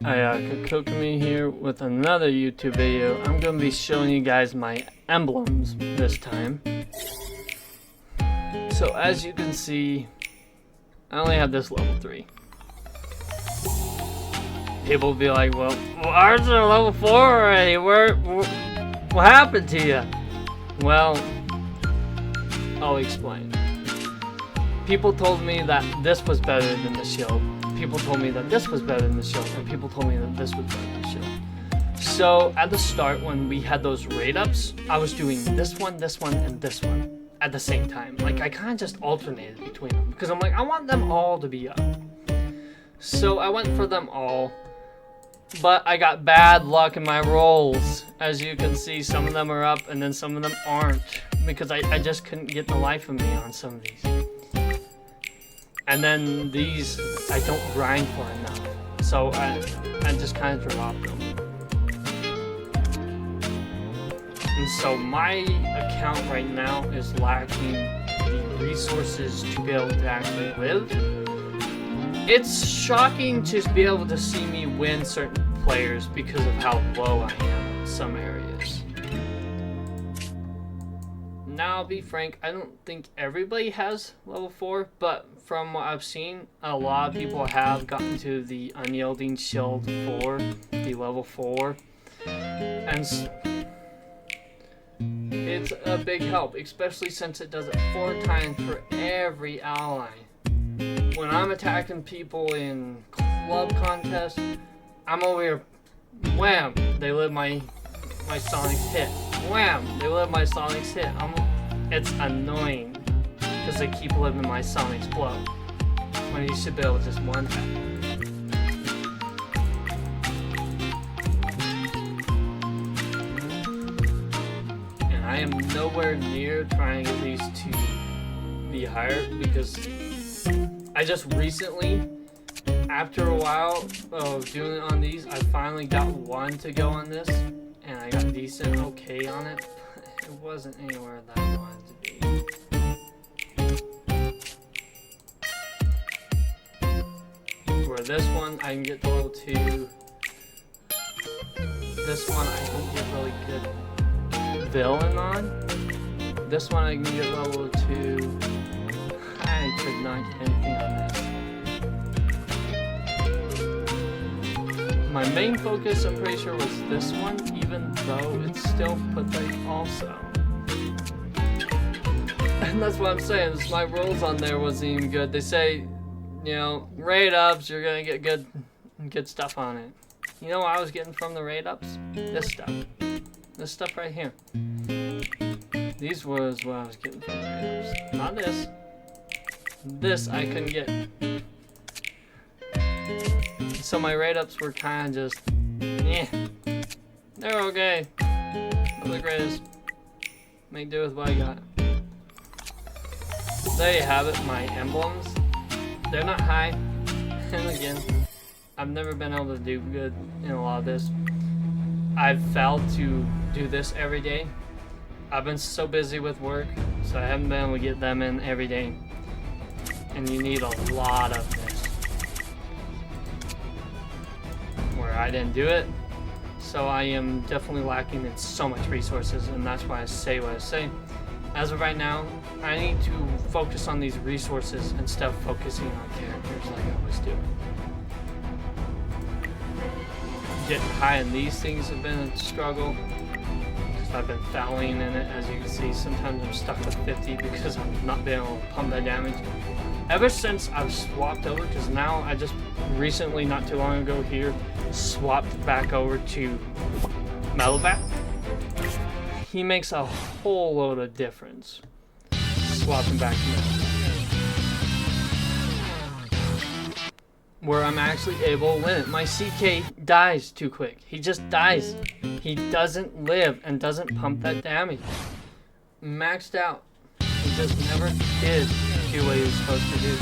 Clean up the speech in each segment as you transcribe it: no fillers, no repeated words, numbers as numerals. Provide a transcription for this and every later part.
Kokumi here with another YouTube video. I'm going to be showing you guys my emblems this time. So as you can see, I only have this level 3. People will be like, well, ours are level 4 already. What happened to you? Well, I'll explain. People told me that this was better than the shield. People told me that this was better than the shield, and people told me that this was better than the shield. So at the start, when we had those raid ups, I was doing this one, and this one at the same time. Like, I kind of just alternated between them because I'm like, I want them all to be up. So I went for them all, but I got bad luck in my rolls. As you can see, some of them are up and then some of them aren't because I just couldn't get the life of me on some of these. And then these, I don't grind for enough. So I just kind of dropped them. And so my account right now is lacking the resources to be able to actually live. It's shocking to be able to see me win certain players because of how low I am in some areas. Now, I'll be frank, I don't think everybody has level 4, but from what I've seen, a lot of people have gotten to the unyielding shield 4, the level 4, and it's a big help, especially since it does it 4 times for every ally. When I'm attacking people in club contests, I'm over here, wham, they live my Sonic's hit. Wham, they live my Sonic's hit. It's annoying because they keep living my Sonic's blow when you should be able to just one tap. And I am nowhere near trying to get these to be higher because I just recently, after a while of doing it on these, I finally got one to go on this, and I got decent okay on it. It wasn't anywhere that I wanted to be. For this one, I can get to level 2. This one, I don't get really good villain on. This one, I can get level 2. I could not get anything on this. My main focus, I'm pretty sure, was this one, even though it's still pathetic also. And that's what I'm saying, is my rolls on there wasn't even good. They say, you know, raid ups, you're gonna get good stuff on it. You know what I was getting from the raid ups? This stuff. This stuff right here. These was what I was getting from the raid ups. Not this. This I couldn't get. So my raid ups were kind of just, they're okay. Not the greatest. Make do with what I got. There you have it, my emblems. They're not high. And again, I've never been able to do good in a lot of this. I've failed to do this every day. I've been so busy with work, so I haven't been able to get them in every day. And you need a lot of this. Where I didn't do it, so I am definitely lacking in so much resources, and that's why I say what I say. As of right now, I need to focus on these resources instead of focusing on characters like I always do. Getting high in these things have been a struggle because I've been fouling in it. As you can see, sometimes I'm stuck with 50 because I'm not being able to pump that damage. Ever since I've swapped over, because now I just recently, not too long ago here, swapped back over to Metalbat. He makes a whole load of difference swapping back to Metalbat. Where I'm actually able to win it. My CK dies too quick. He just dies. He doesn't live and doesn't pump that damage. Maxed out. He just never did do what he was supposed to do.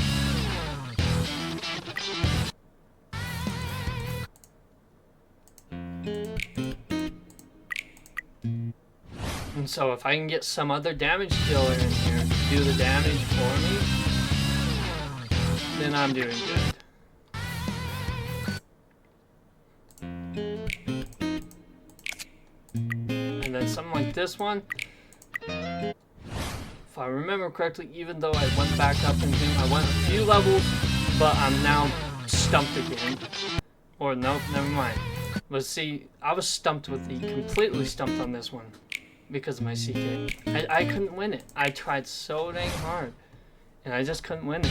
And so if I can get some other damage dealer in here to do the damage for me, then I'm doing good. And something like this one, if I remember correctly, even though I went back up in him, I went a few levels, but I'm now stumped again. Or nope, never mind. But see, I was stumped with completely stumped on this one because of my CK. I couldn't win it. I tried so dang hard, and I just couldn't win it.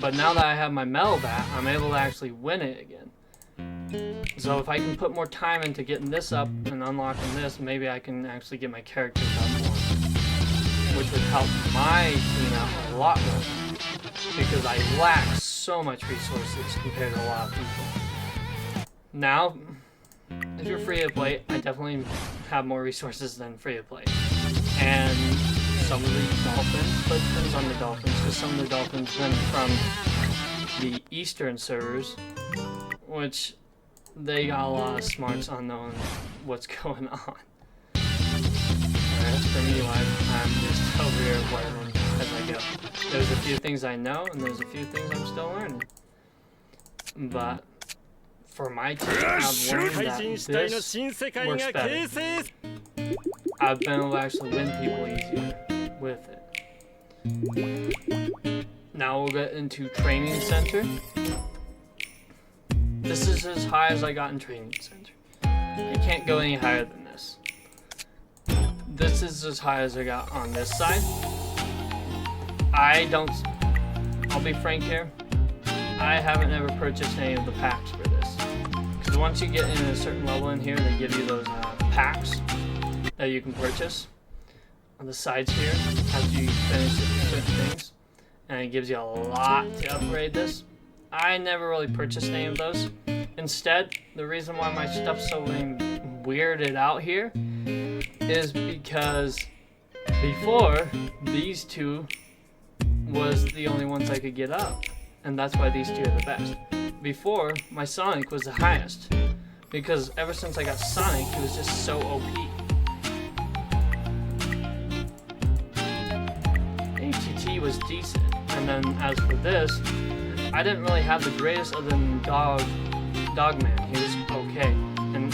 But now that I have my metal bat, I'm able to actually win it again. So if I can put more time into getting this up and unlocking this, maybe I can actually get my characters up more, which would help my team out a lot more, because I lack so much resources compared to a lot of people. Now, if you're free to play, I definitely have more resources than free to play. And some of the dolphins, but it depends on the dolphins, because some of the dolphins come from the eastern servers, which they got a lot of smarts on knowing what's going on. As for me, I'm just over here learning as I go. There's a few things I know, and there's a few things I'm still learning. But for my team, I've learned that this works better. I've been able to actually win people easier with it. Now we'll get into training center. This is as high as I got in training center. I can't go any higher than this. This is as high as I got on this side. I'll be frank here, I haven't ever purchased any of the packs for this. Because once you get in a certain level in here, they give you those packs that you can purchase on the sides here after you finish certain things. And it gives you a lot to upgrade this. I never really purchased any of those. Instead, the reason why my stuff's so weirded out here is because before, these two was the only ones I could get up. And that's why these two are the best. Before, my Sonic was the highest. Because ever since I got Sonic, it was just so OP. ATT was decent. And then as for this, I didn't really have the greatest other than Dogman. He was okay. And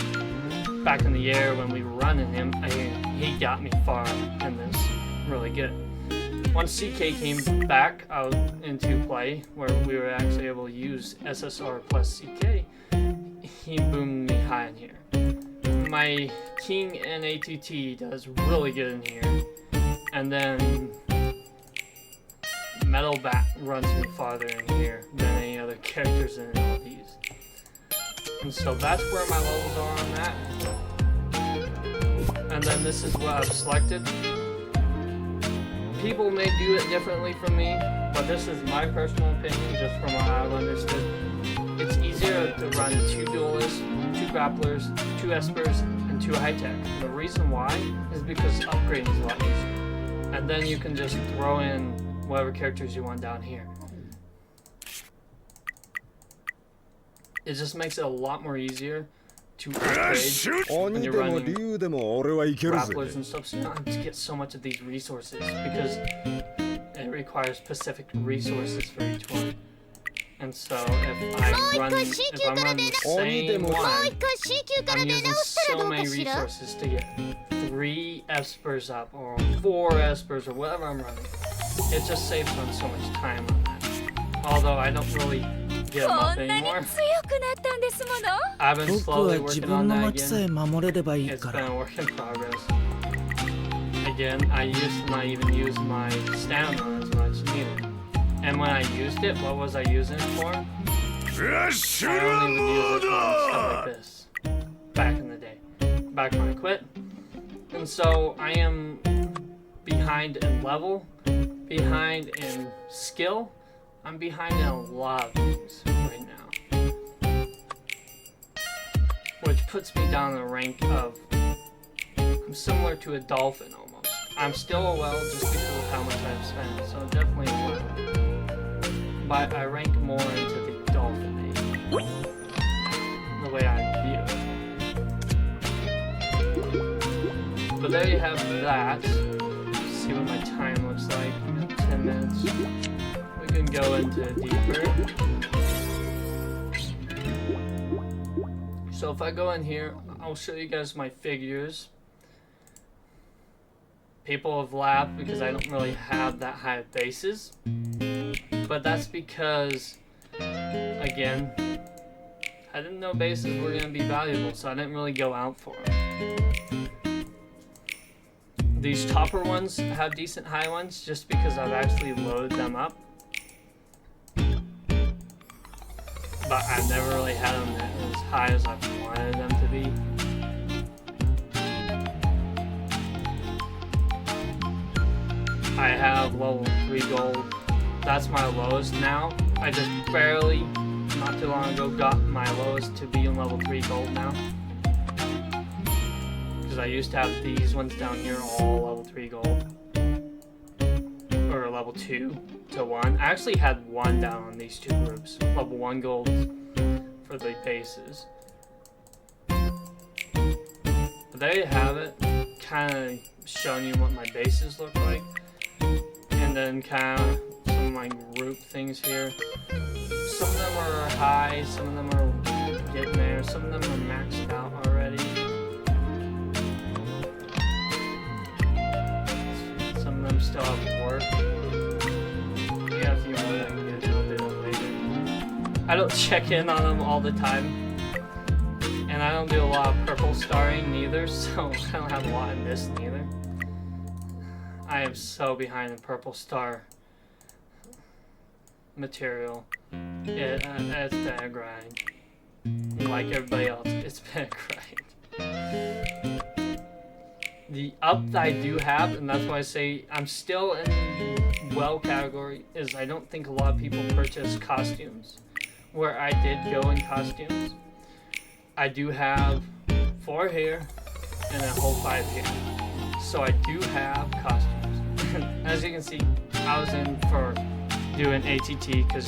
back in the air when we were running him, he got me far in this really good. Once CK came back out into play, where we were actually able to use SSR plus CK, he boomed me high in here. My King and ATT does really good in here. And then Metal Bat runs me farther in here than any other characters in all these. And so that's where my levels are on that. And then this is what I've selected. People may do it differently from me, but this is my personal opinion, just from what I've understood. It's easier to run 2 duelists, 2 grapplers, 2 espers, and 2 high-tech. The reason why is because upgrading is a lot easier. And then you can just throw in whatever characters you want down here. It just makes it a lot more easier to upgrade when you're running grapplers and stuff, so you don't have to get so much of these resources, because it requires specific resources for each one. And so if I'm running the same one, I'm using so many resources to get 3 espers up, or 4 espers, or whatever I'm running. It just saves on so much time on that. Although I don't really get them up anymore. I've been slowly working on that again. It's been a work in progress. Again, I used to not even use my stamina as much either. And when I used it, what was I using it for? I only would use it for stuff like this. Back in the day. Back when I quit. And so I am behind in level, behind in skill. I'm behind in a lot of things right now. Which puts me down the rank of, I'm similar to a dolphin almost. I'm still a well just because of how much I've spent, so definitely a well. But I rank more into the dolphin age, the way I view it. But there you have that. Let's see what my time looks like. 10 minutes. We can go into deeper. So if I go in here, I'll show you guys my figures. People have laughed because I don't really have that high of bases. But that's because, again, I didn't know bases were going to be valuable, so I didn't really go out for them. These topper ones have decent high ones just because I've actually loaded them up. But I've never really had them as high as I wanted them to be. I have level 3 gold. That's my lowest now. I just barely, not too long ago, got my lowest to be in level 3 gold now. Because I used to have these ones down here all level 3 gold. Or level 2 to 1. I actually had 1 down on these two groups. Level 1 gold for the bases. But there you have it. Kind of showing you what my bases look like. And then kind of some of my group things here. Some of them are high, some of them are getting there, some of them are maxed out already. Some of them still have work. Yeah, a few more that I can get, I'll do that later. I don't check in on them all the time. And I don't do a lot of purple starring neither, so I don't have a lot in this neither. I am so behind in purple star material. It's been a grind. Like everybody else, it's been a grind. The up that I do have, and that's why I say I'm still in the well category, is I don't think a lot of people purchase costumes. Where I did go in costumes, I do have 4 here and a whole 5 here. So I do have costumes. As you can see, I was in for doing ATT because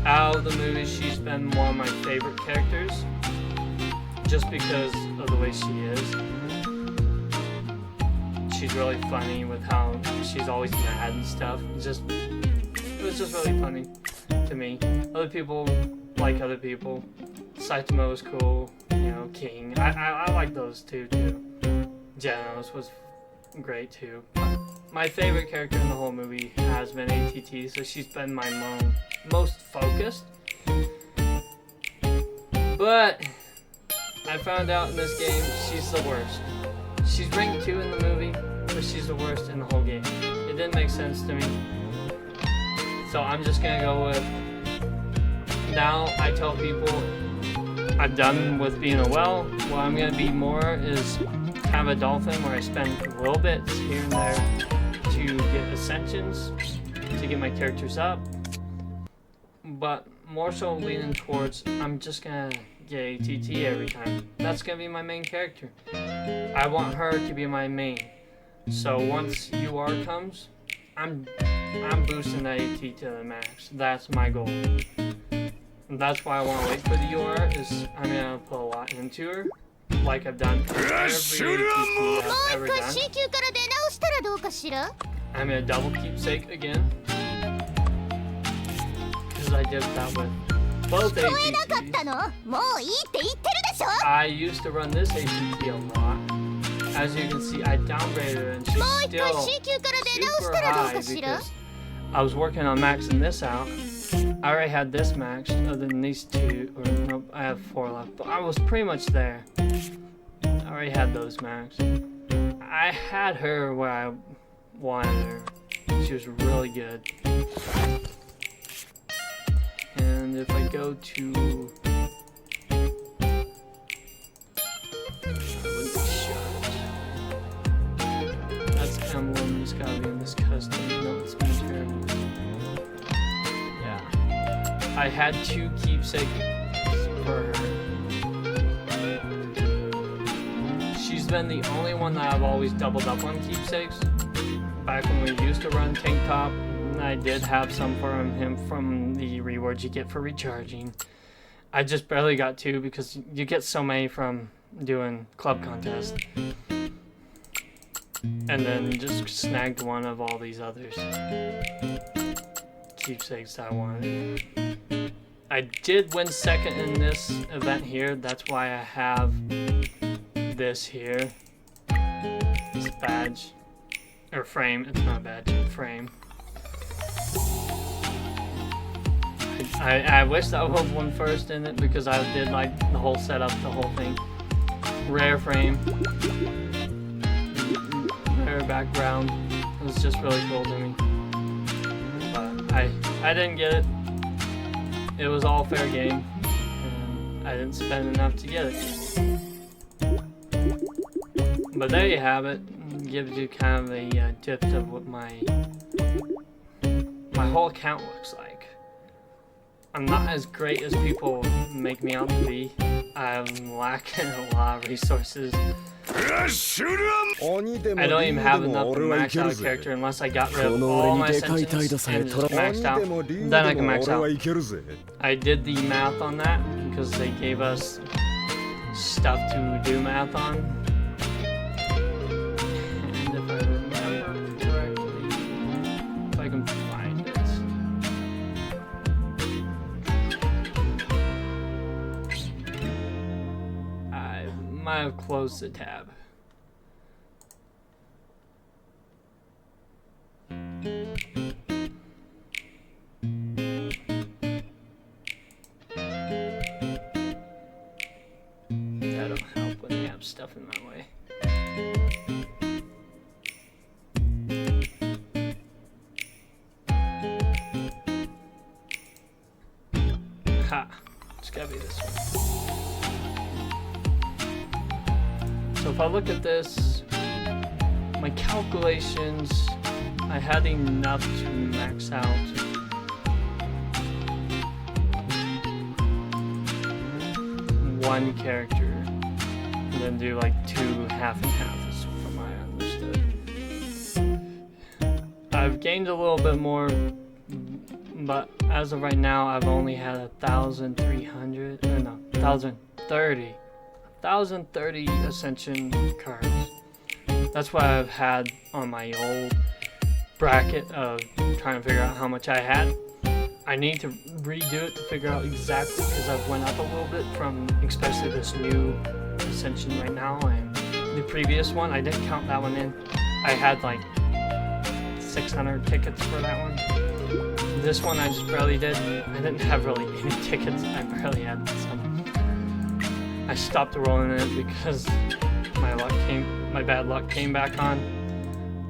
out of the movies, she's been one of my favorite characters just because of the way she is. She's really funny with how she's always mad and stuff. It was just really funny to me. Other people like other people. Saitama was cool, you know, King. I like those too. Genos was great too. My favorite character in the whole movie has been ATT, so she's been my most focused. But I found out in this game she's the worst. She's ranked 2 in the movie, but she's the worst in the whole game. It didn't make sense to me. So I'm just gonna go with, now I tell people I'm done with being a well. What I'm gonna be more is kind of a dolphin where I spend little bits here and there to get ascensions, to get my characters up, but more so leaning towards I'm just gonna get ATT every time. That's gonna be my main character. I want her to be my main. So once UR comes, I'm boosting that AT to the max. That's my goal. And that's why I want to wait for the UR, is I'm gonna put a lot into her. Like I've done for every ATT I've ever done. I'm gonna double keepsake again. Because I did that with both ATTs. I used to run this ATT a lot. As you can see, I downgraded her and she's still super high because I was working on maxing this out. I already had this maxed, other than these 2, or nope, I have 4 left, but I was pretty much there. I already had those maxed. I had her where I wanted her. She was really good. And if I go to... That's emblems, gotta be in this custom. No, it's material. Yeah. I had 2 keepsakes for her. She's been the only one that I've always doubled up on keepsakes. Back when we used to run Tank Top, I did have some from him from the rewards you get for recharging. I just barely got 2 because you get so many from doing club contests. And then just snagged one of all these others. Keepsakes I wanted. I did win second in this event here. That's why I have this here. This badge. Or frame. It's not a badge. Frame. I wish I would have won first in it because I did like the whole setup, the whole thing. Rare frame. Rare background. It was just really cool to me. But I didn't get it. It was all fair game. And I didn't spend enough to get it. But there you have it. It gives you kind of a gist of what my whole account looks like. I'm not as great as people make me out to be. I'm lacking a lot of resources. I don't even have enough to max out a character unless I got rid of all my ascensions and just maxed out. Then I can max out. I did the math on that because they gave us stuff to do math on. And if I remember correctly, if I can find it. I might have closed the tab. That'll help when they have stuff in my way. Ha! It's gotta be this one. So if I look at this, my calculations, I had enough to max out one character and then do like 2 half and half is from what I understood. I've gained a little bit more, but as of right now I've only had 1,300 or no 1,030 ascension cards. That's what I've had on my old bracket of trying to figure out how much I had. I need to redo it to figure out exactly because I've went up a little bit from especially this new ascension right now and the previous one. I didn't count that one in. I had like 600 tickets for that one. This one I just barely did. I didn't have really any tickets. I barely had some. I stopped rolling it because my bad luck came back on.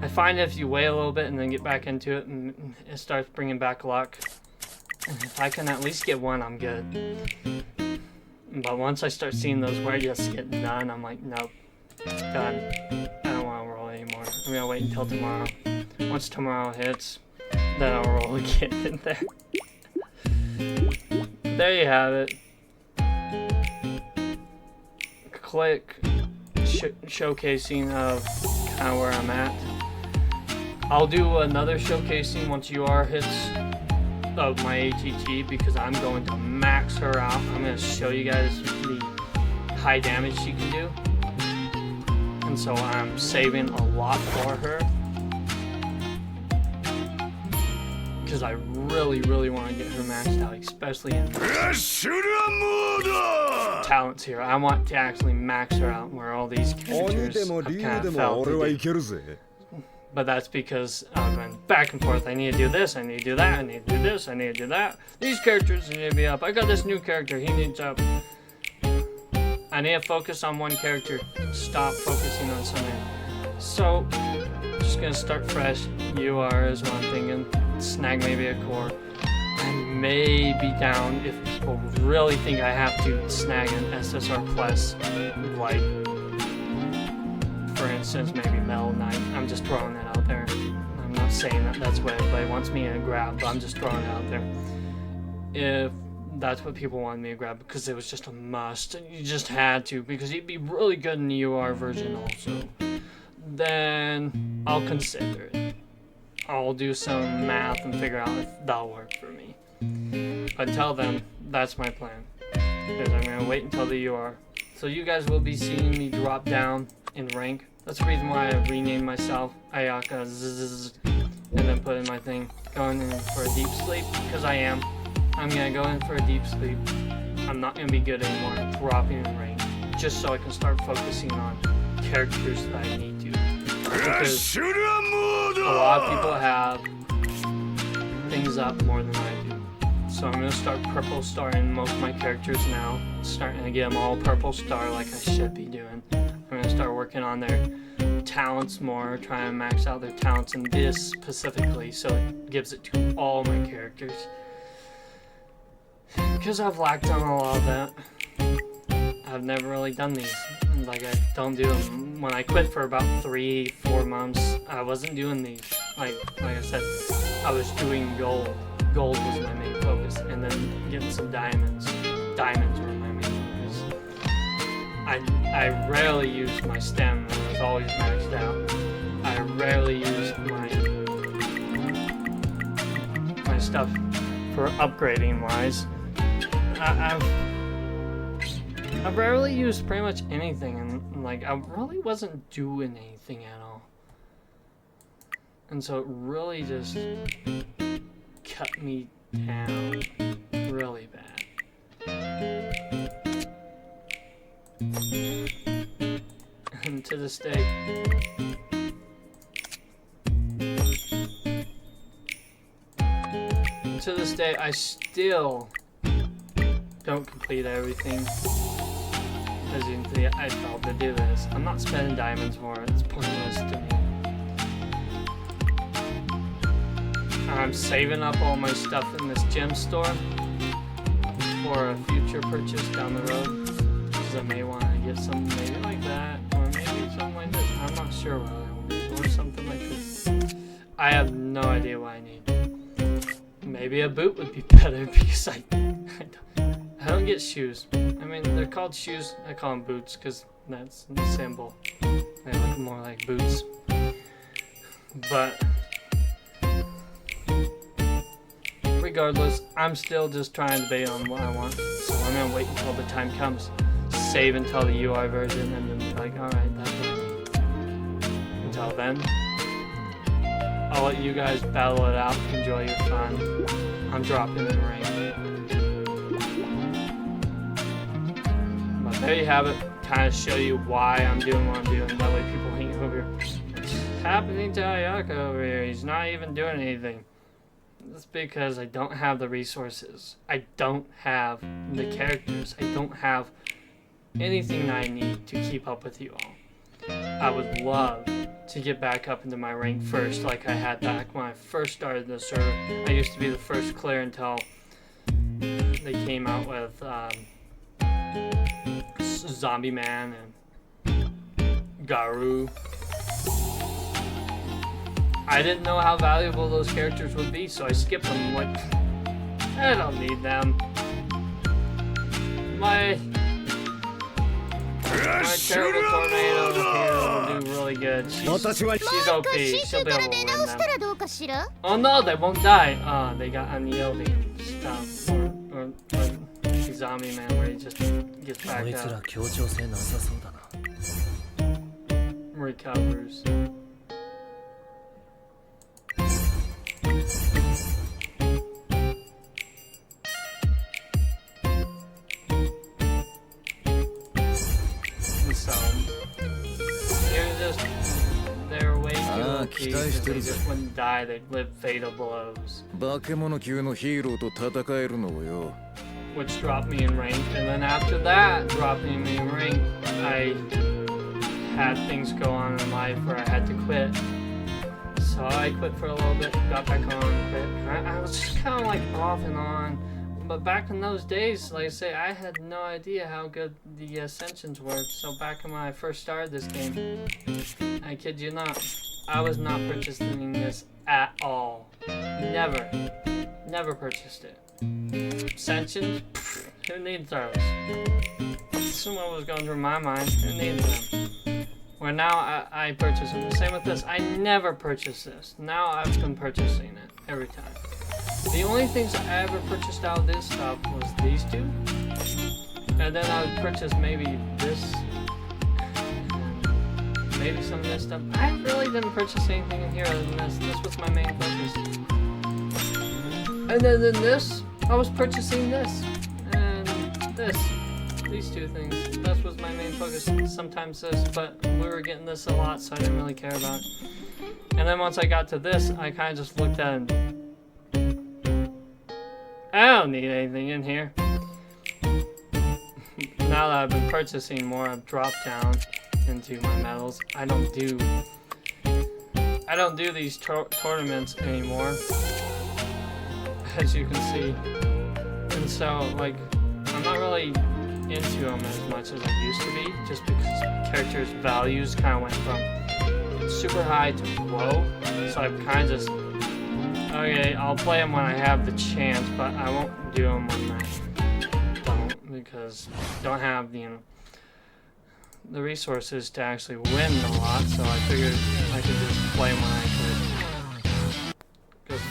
I find if you wait a little bit and then get back into it, and it starts bringing back luck. And if I can at least get one, I'm good. But once I start seeing those where I just get none, I'm like, nope, it's done. I don't want to roll anymore. I'm gonna wait until tomorrow. Once tomorrow hits, then I'll roll again in there. There you have it. Click showcasing of kind of where I'm at. I'll do another showcasing once UR hits of my ATT because I'm going to max her out. I'm going to show you guys the high damage she can do. And so I'm saving a lot for her. Because I really want to get her maxed out, especially in talents here. I want to actually max her out where all these characters have kind of felt. But that's because I've been back and forth. I need to do this, I need to do that, I need to do this, I need to do that. These characters need to be up. I got this new character, he needs up. I need to focus on one character. Stop focusing on something. So, just gonna start fresh. UR is what I'm thinking. Snag maybe a core. I may be down if people really think I have to snag an SSR plus, like, for instance, maybe Metal Knight. I'm just throwing it out there. I'm not saying that that's what everybody wants me to grab, but I'm just throwing it out there. If that's what people wanted me to grab because it was just a must, you just had to, because he'd be really good in the UR version also, then I'll consider it. I'll do some math and figure out if that'll work for me. Until then, that's my plan. Is I'm gonna wait until the UR. So you guys will be seeing me drop down in rank. That's the reason why I renamed myself Ayaka Zzz, and then put in my thing, going in for a deep sleep, because I am. I'm gonna go in for a deep sleep. I'm not gonna be good anymore at dropping in rank, just so I can start focusing on characters that I need to. Because a lot of people have things up more than I do. So I'm gonna start purple starring most of my characters now. Starting to get them all purple star like I should be doing. I'm gonna start working on their talents more, try and max out their talents in this specifically, so it gives it to all my characters. Because I've lacked on a lot of that. I've never really done these. Like, I don't do them. When I quit for about 3-4 months, I wasn't doing these. Like I said, I was doing gold. Gold was my main focus, and then getting some diamonds. Diamonds were my main focus. I rarely used my stem, and it was always maxed out. I rarely used my stuff for upgrading wise. I've rarely used pretty much anything, and like I really wasn't doing anything at all, and so it really just cut me down really bad. And to this day, I still don't complete everything. As you can see, I failed to do this. I'm not spending diamonds for it. It's pointless to me. I'm saving up all my stuff in this gem store for a future purchase down the road. Because I may want to get something maybe like that, or maybe something like this. I'm not sure what I want, or something like this. I have no idea what I need. Maybe a boot would be better because I don't get shoes. I mean, they're called shoes. I call them boots because that's the symbol. They look more like boots. But regardless, I'm still just trying to debate on what I want. So I'm gonna wait until the time comes. Save until the UI version, and then be like, alright, that's what I need. Until then, I'll let you guys battle it out. Enjoy your fun. I'm dropping in rank. There you have it. Kind of show you why I'm doing what I'm doing. That way people ain't over here. What's happening to Ayaka over here? He's not even doing anything. That's because I don't have the resources. I don't have the characters. I don't have anything I need to keep up with you all. I would love to get back up into my rank first like I had back when I first started the server. I used to be the first clear until they came out with Zombie Man and Garu. I didn't know how valuable those characters would be, so I skipped them. Like, I don't need them. My terrible tornado here will do really good. She's OP. She'll be able to win them. Oh no, they won't die. They got unyielding stuff. Or Zombie Man where he just gets back up. Recovers. They're way too OP, they just wouldn't die, they'd live fatal blows. Which dropped me in rank, and then after that dropping me in rank, I had things go on in life where I had to quit. So I quit for a little bit, got back on, quit. I was just kind of like off and on. But back in those days, like I say, I had no idea how good the Ascensions were. So back when I first started this game, I kid you not, I was not purchasing this at all. Never purchased it. Ascensions? Who needs those? That's what was going through my mind. Who needs them? Where now I purchase them. The same with this. I never purchased this. Now I've been purchasing it every time. The only things I ever purchased out of this stuff was these two. And then I would purchase maybe this. And maybe some of this stuff. I really didn't purchase anything in here other than this. This was my main focus. And then this, I was purchasing this and this. These two things. That was my main focus. Sometimes this, but we were getting this a lot, so I didn't really care about it. And then once I got to this, I kind of just looked at it and I don't need anything in here. Now that I've been purchasing more, I've dropped down into my medals. I don't do these tournaments anymore, as you can see. And so, like, I'm not really into them as much as I used to be, just because my character's values kind of went from super high to low. So I've kind of just, okay, I'll play them when I have the chance, but I won't do them when I don't, because I don't have the resources to actually win a lot. So I figured I could just play when I could, because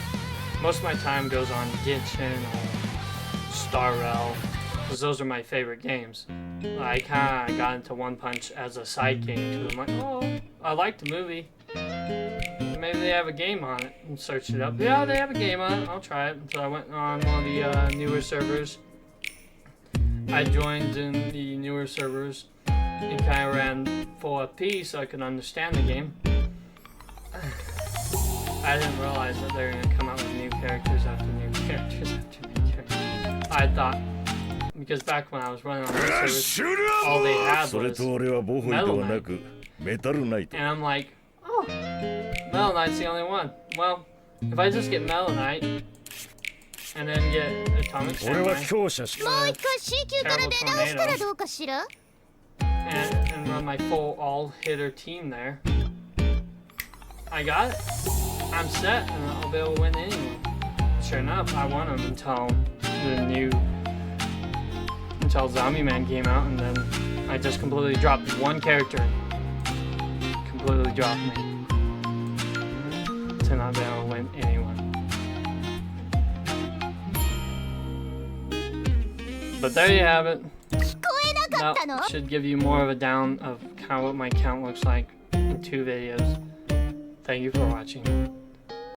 most of my time goes on Genshin or Star Rail, because those are my favorite games. I kind of got into One Punch as a side game too. I'm like, oh, I liked the movie. Maybe they have a game on it, and searched it up. Yeah, they have a game on it. I'll try it. So I went on one of the newer servers. I joined in the newer servers and kind of ran full FP so I could understand the game. I didn't realize that they were going to come out with new characters after new characters after new characters. I thought, because back when I was running on those servers, all they had was Metal Knight. And I'm like, oh, Metal Knight's the only one. Well, if I just get Metal Knight and then get Atomic Samurai, and run my full all-hitter team there, I got it. I'm set, and I'll be able to win anyway. Sure enough, I won them until Zombie Man came out, and then I just completely dropped one character. Completely dropped me. To not be able to win anyone. But there you have it. That should give you more of a down of kind of what my count looks like in 2 videos. Thank you for watching.